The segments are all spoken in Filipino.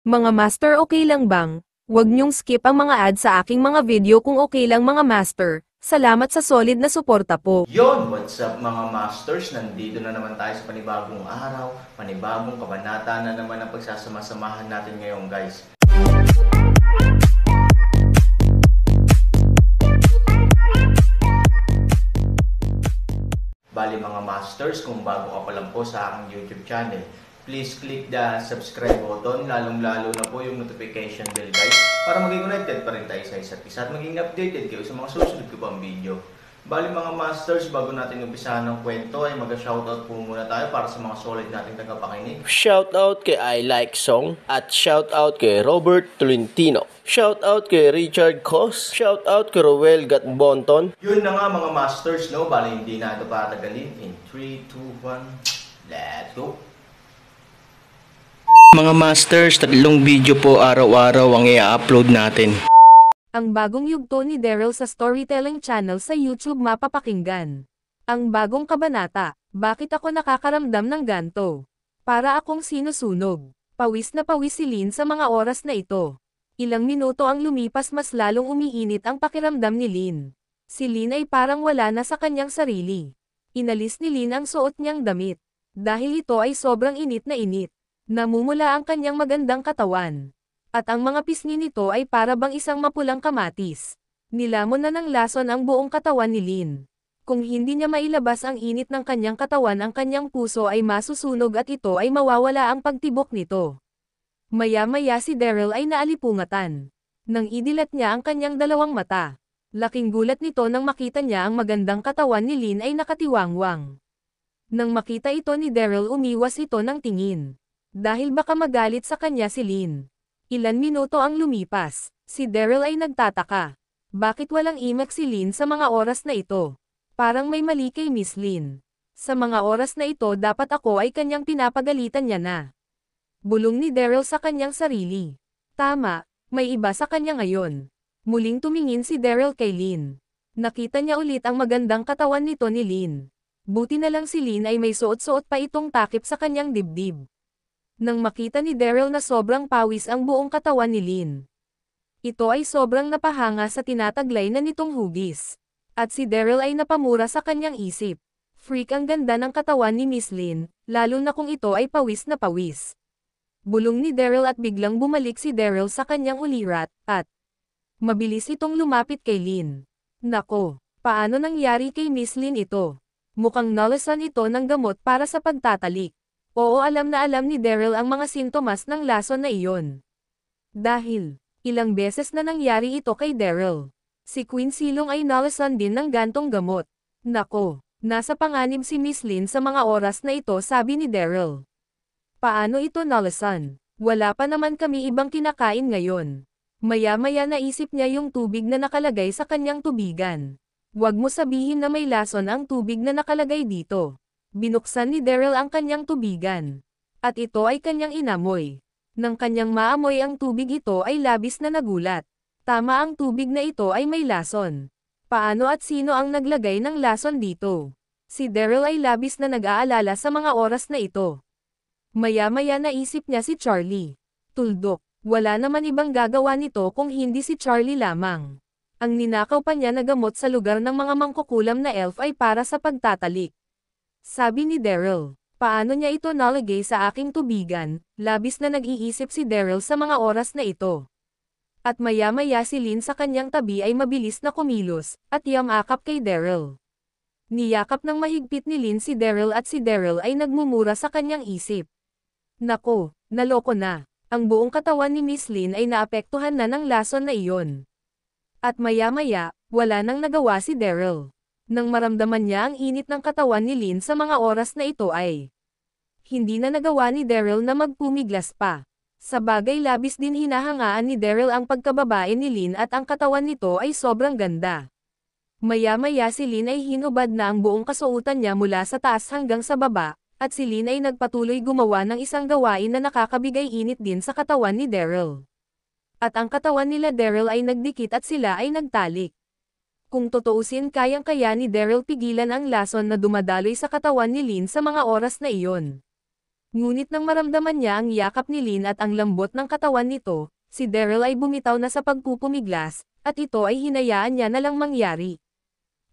Mga master, okay lang bang? Huwag niyong skip ang mga ads sa aking mga video kung okay lang mga master. Salamat sa solid na suporta po. Yon, what's up mga masters? Nandito na naman tayo sa panibagong araw, panibagong kabanata na naman ang pagsasama-samahan natin ngayon, guys. Bali mga masters, kung bago ka pa lang po sa aking YouTube channel, please click the subscribe button, lalong-lalo na po yung notification bell, guys, para maging connected pa rin tayo sa isa't isa at maging updated kayo sa mga susunod ko pang video. Bali mga masters, bago natin umpisahan ng kwento ay mag-shoutout po muna tayo para sa mga solid nating tagapakinig. Shoutout kay I Like Song at shoutout kay Robert Tolentino. Shoutout kay Richard Cos. Shoutout kay Roel Gatbonton. Yun na nga mga masters, no? Bali hindi na ito patagalin. In 3, 2, 1, let's go! Mga masters, 3 video po araw-araw ang i-upload natin. Ang bagong yugto ni Daryl sa Storytelling Channel sa YouTube mapapakinggan. Ang bagong kabanata, bakit ako nakakaramdam ng ganto? Para akong sinusunog. Pawis na pawis si Lynn sa mga oras na ito. Ilang minuto ang lumipas, mas lalong umiinit ang pakiramdam ni Lynn. Si Lynn ay parang wala na sa kanyang sarili. Inalis ni Lynn ang suot niyang damit. Dahil ito ay sobrang init na init. Namumula ang kanyang magandang katawan. At ang mga pisngi nito ay para bang isang mapulang kamatis. Nilamon na ng lason ang buong katawan ni Lynn. Kung hindi niya mailabas ang init ng kanyang katawan, ang kanyang puso ay masusunog at ito ay mawawala ang pagtibok nito. Maya-maya si Daryl ay naalipungatan. Nang idilat niya ang kanyang dalawang mata. Laking gulat nito nang makita niya ang magandang katawan ni Lynn ay nakatiwangwang. Nang makita ito ni Daryl, umiwas ito ng tingin. Dahil baka magalit sa kanya si Lynn. Ilan minuto ang lumipas, si Daryl ay nagtataka. Bakit walang imek si Lynn sa mga oras na ito? Parang may mali kay Miss Lynn. Sa mga oras na ito dapat ako ay kanyang pinapagalitan niya na. Bulong ni Daryl sa kanyang sarili. Tama, may iba sa kanya ngayon. Muling tumingin si Daryl kay Lynn. Nakita niya ulit ang magandang katawan nito ni Lynn. Buti na lang si Lynn ay may suot-suot pa itong takip sa kanyang dibdib. Nang makita ni Daryl na sobrang pawis ang buong katawan ni Lynn. Ito ay sobrang napahanga sa tinataglay na nitong hugis. At si Daryl ay napamura sa kanyang isip. Freak ang ganda ng katawan ni Miss Lynn, lalo na kung ito ay pawis na pawis. Bulong ni Daryl at biglang bumalik si Daryl sa kanyang ulirat, at mabilis itong lumapit kay Lynn. Nako, paano nangyari kay Miss Lynn ito? Mukhang nalasan ito ng gamot para sa pagtatalik. Oo, alam na alam ni Daryl ang mga sintomas ng lason na iyon. Dahil, ilang beses na nangyari ito kay Daryl. Si Queen Silong ay nalasan din ng gantong gamot. Nako, nasa panganib si Miss Lynn sa mga oras na ito, sabi ni Daryl. Paano ito nalasan? Wala pa naman kami ibang kinakain ngayon. Maya-maya naisip niya yung tubig na nakalagay sa kanyang tubigan. Huwag mo sabihin na may lason ang tubig na nakalagay dito. Binuksan ni Daryl ang kanyang tubigan. At ito ay kanyang inamoy. Nang kanyang maamoy ang tubig, ito ay labis na nagulat. Tama, ang tubig na ito ay may lason. Paano at sino ang naglagay ng lason dito? Si Daryl ay labis na nag-aalala sa mga oras na ito. Maya-maya naisip niya si Charlie. Tuldok, wala naman ibang gagawa nito kung hindi si Charlie lamang. Ang ninakaw pa niya na gamot sa lugar ng mga mangkukulam na elf ay para sa pagtatalik. Sabi ni Daryl, paano niya ito nalagay sa aking tubigan? Labis na nag-iisip si Daryl sa mga oras na ito. At maya-maya si Lynn sa kanyang tabi ay mabilis na kumilos, at yamakap kay Daryl. Niyakap ng mahigpit ni Lynn si Daryl at si Daryl ay nagmumura sa kanyang isip. Nako, naloko na. Ang buong katawan ni Miss Lynn ay naapektuhan na ng lason na iyon. At maya-maya, wala nang nagawa si Daryl. Nang maramdaman niya ang init ng katawan ni Lynn sa mga oras na ito ay hindi na nagawa ni Daryl na magpumiglas pa. Sa bagay, labis din hinahangaan ni Daryl ang pagkababae ni Lynn at ang katawan nito ay sobrang ganda. Maya-maya si Lynn ay hinubad na ang buong kasuotan niya mula sa taas hanggang sa baba, at si Lynn ay nagpatuloy gumawa ng isang gawain na nakakabigay init din sa katawan ni Daryl. At ang katawan nila Daryl ay nagdikit at sila ay nagtalik. Kung tutuusin, kayang-kaya ni Daryl pigilan ang lason na dumadaloy sa katawan ni Lynn sa mga oras na iyon. Ngunit nang maramdaman niya ang yakap ni Lin at ang lambot ng katawan nito, si Daryl ay bumitaw na sa pagpupumiglas, at ito ay hinayaan niya na lang mangyari.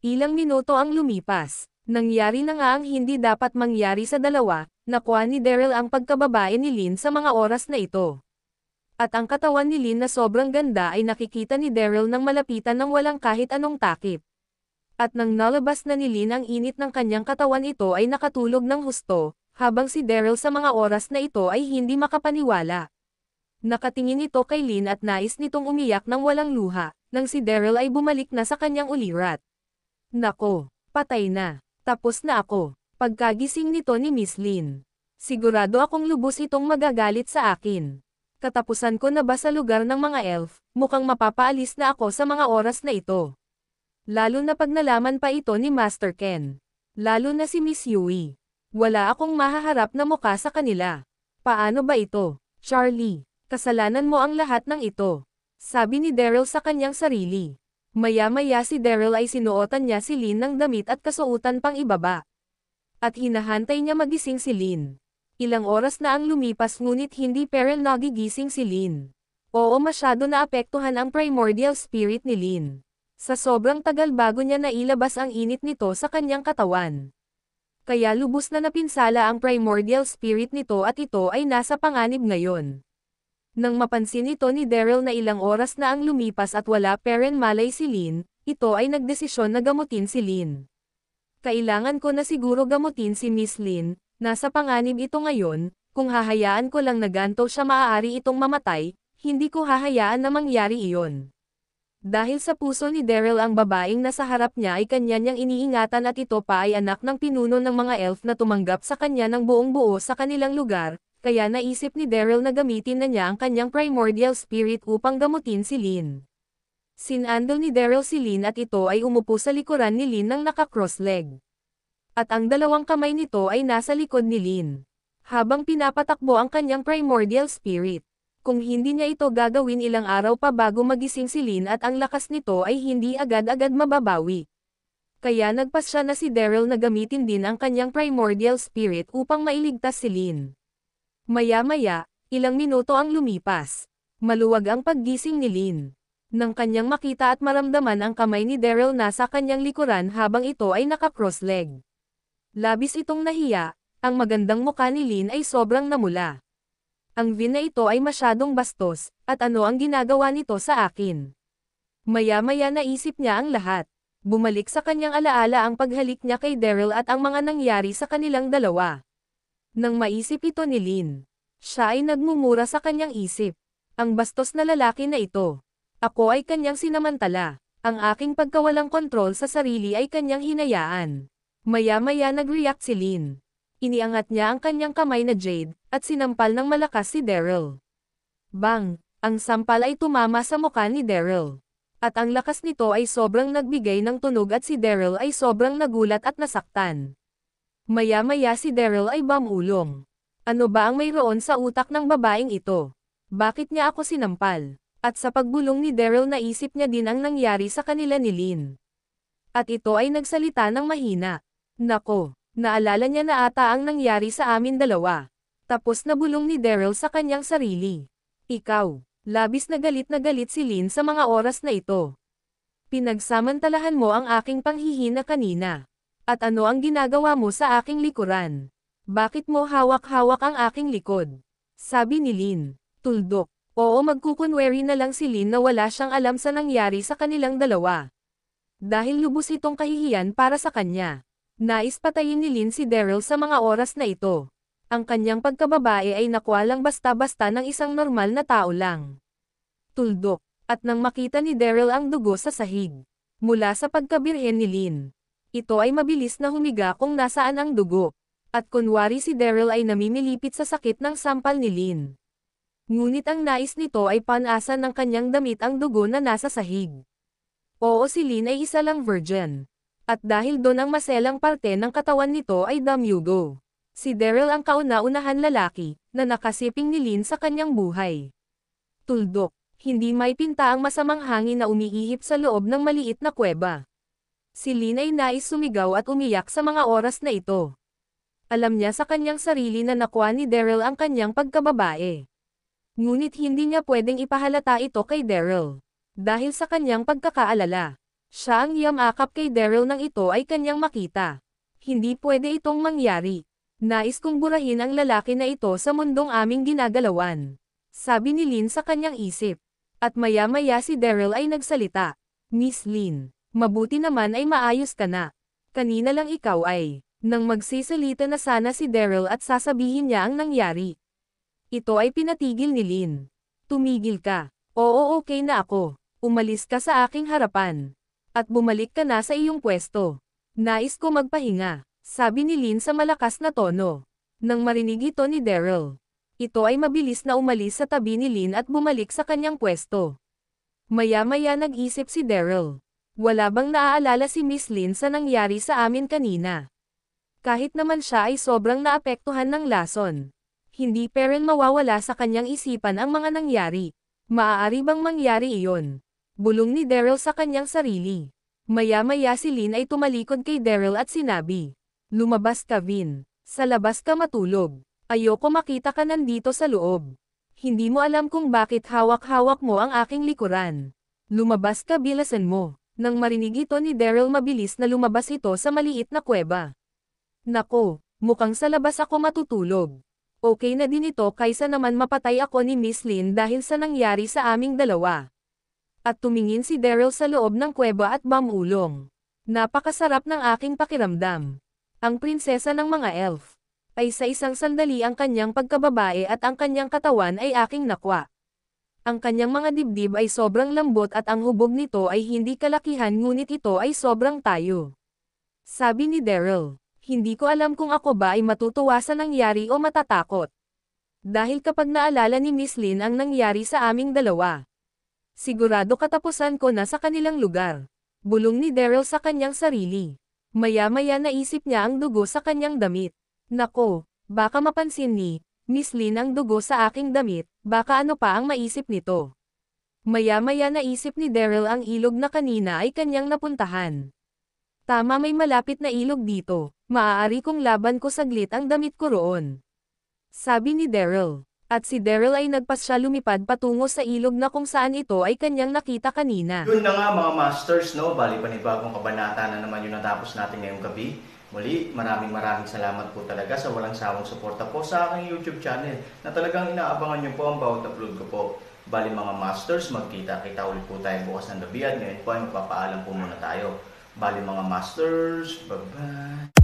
Ilang minuto ang lumipas. Nangyari na nga ang hindi dapat mangyari sa dalawa, nakuha ni Daryl ang pagkababae ni Lin sa mga oras na ito. At ang katawan ni Lin na sobrang ganda ay nakikita ni Daryl nang malapitan ng walang kahit anong takip. At nang nalabas na ni Lin ang init ng kanyang katawan, ito ay nakatulog ng husto, habang si Daryl sa mga oras na ito ay hindi makapaniwala. Nakatingin ito kay Lin at nais nitong umiyak ng walang luha, nang si Daryl ay bumalik na sa kanyang ulirat. Nako, patay na. Tapos na ako. Pagkagising nito ni Miss Lin. Sigurado akong lubos itong magagalit sa akin. Katapusan ko na ba sa lugar ng mga elf, mukhang mapapaalis na ako sa mga oras na ito. Lalo na pag nalaman pa ito ni Master Ken. Lalo na si Miss Yui. Wala akong mahaharap na mukha sa kanila. Paano ba ito? Charlie, kasalanan mo ang lahat ng ito. Sabi ni Daryl sa kanyang sarili. Maya-maya si Daryl ay sinuotan niya si Lin ng damit at kasuotan pang ibaba. At hinahantay niya magising si Lin. Ilang oras na ang lumipas ngunit hindi pa rin nagigising si Lin. Oo, masyado naapektuhan ang primordial spirit ni Lin. Sa sobrang tagal bago niya nailabas ang init nito sa kanyang katawan. Kaya lubos na napinsala ang primordial spirit nito at ito ay nasa panganib ngayon. Nang mapansin ito ni Daryl na ilang oras na ang lumipas at wala pa rin malay si Lin, ito ay nagdesisyon na gamutin si Lin. Kailangan ko na siguro gamutin si Miss Lin, nasa panganib ito ngayon, kung hahayaan ko lang na ganto siya maaari itong mamatay, hindi ko hahayaan na mangyari iyon. Dahil sa puso ni Daryl ang babaeng nasa harap niya ay kanya niyang iniingatan at ito pa ay anak ng pinuno ng mga elf na tumanggap sa kanya ng buong buo sa kanilang lugar. Kaya naisip ni Daryl na gamitin na niya ang kanyang primordial spirit upang gamutin si Lin. Sinandal ni Daryl si Lin at ito ay umupo sa likuran ni Lin ng naka-cross leg. At ang dalawang kamay nito ay nasa likod ni Lin. Habang pinapatakbo ang kanyang primordial spirit. Kung hindi niya ito gagawin ilang araw pa bago magising si Lin at ang lakas nito ay hindi agad-agad mababawi. Kaya nagpasya na si Daryl na gamitin din ang kanyang primordial spirit upang mailigtas si Lin. Maya-maya, ilang minuto ang lumipas. Maluwag ang paggising ni Lin. Nang kanyang makita at maramdaman ang kamay ni Daryl nasa kanyang likuran habang ito ay naka-cross leg. Labis itong nahiya, ang magandang mukha ni Lin ay sobrang namula. Ang vin na ito ay masyadong bastos, at ano ang ginagawa nito sa akin? Maya-maya naisip niya ang lahat. Bumalik sa kanyang alaala ang paghalik niya kay Daryl at ang mga nangyari sa kanilang dalawa. Nang maisip ito ni Lin, siya ay nagmumura sa kanyang isip. Ang bastos na lalaki na ito. Ako ay kanyang sinamantala. Ang aking pagkawalang kontrol sa sarili ay kanyang hinayaan. Maya-maya nag-react si Lin. Iniangat niya ang kanyang kamay na jade, at sinampal ng malakas si Daryl. Bang! Ang sampal ay tumama sa mukha ni Daryl. At ang lakas nito ay sobrang nagbigay ng tunog at si Daryl ay sobrang nagulat at nasaktan. Maya-maya si Daryl ay bumulong. Ano ba ang mayroon sa utak ng babaeng ito? Bakit niya ako sinampal? At sa pagbulong ni Daryl naisip niya din ang nangyari sa kanila ni Lin. At ito ay nagsalita ng mahina. Nako, naalala niya na ata ang nangyari sa amin dalawa. Tapos nabulong ni Daryl sa kanyang sarili. Ikaw, labis na galit si Lin sa mga oras na ito. Pinagsamantalahan mo ang aking panghihina kanina. At ano ang ginagawa mo sa aking likuran? Bakit mo hawak-hawak ang aking likod? Sabi ni Lin. Tuldok. Oo, magkukunwari na lang si Lin na wala siyang alam sa nangyari sa kanilang dalawa. Dahil lubos itong kahihiyan para sa kanya. Nais patayin ni Lin si Daryl sa mga oras na ito. Ang kanyang pagkababae ay nakuha lang basta-basta ng isang normal na tao lang. Tuldok. At nang makita ni Daryl ang dugo sa sahig. Mula sa pagkabirhen ni Lin. Ito ay mabilis na humiga kung nasaan ang dugo. At kunwari si Daryl ay namimilipit sa sakit ng sampal ni Lin. Ngunit ang nais nito ay panasan ng kanyang damit ang dugo na nasa sahig. Oo, si Lin ay isa lang virgin. At dahil doon ang maselang parte ng katawan nito ay damyugo. Si Daryl ang kauna-unahan lalaki, na nakasiping ni Lin sa kanyang buhay. Tuldok, hindi may pinta ang masamang hangin na umiihip sa loob ng maliit na kuweba. Si Lin ay nais sumigaw at umiyak sa mga oras na ito. Alam niya sa kanyang sarili na nakuha ni Daryl ang kanyang pagkababae. Ngunit hindi niya pwedeng ipahalata ito kay Daryl. Dahil sa kanyang pagkakaalala, siya ang yamakap kay Daryl nang ito ay kanyang makita. Hindi pwede itong mangyari. Nais kong burahin ang lalaki na ito sa mundong aming ginagalawan. Sabi ni Lynn sa kanyang isip. At maya-maya si Daryl ay nagsalita. Miss Lynn, mabuti naman ay maayos ka na. Kanina lang ikaw ay. Nang magsisalita na sana si Daryl at sasabihin niya ang nangyari. Ito ay pinatigil ni Lynn. Tumigil ka. Oo, okay na ako. Umalis ka sa aking harapan. At bumalik ka na sa iyong pwesto. Nais ko magpahinga, sabi ni Lynn sa malakas na tono. Nang marinig ito ni Daryl, ito ay mabilis na umalis sa tabi ni Lynn at bumalik sa kanyang pwesto. Maya-maya nag-isip si Daryl. Wala bang naaalala si Miss Lynn sa nangyari sa amin kanina? Kahit naman siya ay sobrang naapektuhan ng lason. Hindi pa rin mawawala sa kanyang isipan ang mga nangyari. Maaari bang mangyari iyon? Bulong ni Daryl sa kanyang sarili. Maya-maya si Lynn ay tumalikod kay Daryl at sinabi, lumabas ka Vin. Sa labas ka matulog. Ayoko makita ka nandito sa loob. Hindi mo alam kung bakit hawak-hawak mo ang aking likuran. Lumabas ka bilasan mo. Nang marinig ito ni Daryl mabilis na lumabas ito sa maliit na kuweba. Nako, mukhang sa labas ako matutulog. Okay na din ito kaysa naman mapatay ako ni Miss Lynn dahil sa nangyari sa aming dalawa. At tumingin si Daryl sa loob ng kuweba at bumulong. Napakasarap ng aking pakiramdam. Ang prinsesa ng mga elf. Ay sa isang sandali ang kanyang pagkababae at ang kanyang katawan ay aking nakwa. Ang kanyang mga dibdib ay sobrang lambot at ang hubog nito ay hindi kalakihan ngunit ito ay sobrang tayo. Sabi ni Daryl. Hindi ko alam kung ako ba ay matutuwa sa nangyari o matatakot. Dahil kapag naalala ni Miss Lynn ang nangyari sa aming dalawa, sigurado katapusan ko na sa kanilang lugar. Bulong ni Daryl sa kanyang sarili. Maya-maya naisip niya ang dugo sa kanyang damit. Nako, baka mapansin ni Miss Lynn ang dugo sa aking damit, baka ano pa ang maisip nito. Maya-maya naisip ni Daryl ang ilog na kanina ay kanyang napuntahan. Tama, may malapit na ilog dito. Maaari kong laban ko saglit ang damit ko roon. Sabi ni Daryl. At si Daryl ay nagpasya lumipad patungo sa ilog na kung saan ito ay kanyang nakita kanina. Yun na nga mga masters, no? Bali panibagong kabanata na naman yung natapos natin ngayong gabi. Muli, maraming salamat po talaga sa walang sawang suporta po sa aking YouTube channel na talagang inaabangan nyo po ang bawat upload ko po. Bali mga masters, magkita-kita ulit po tayo bukas ng gabi at ngayon po ay magpapaalam po muna tayo. Bali mga masters, bye-bye!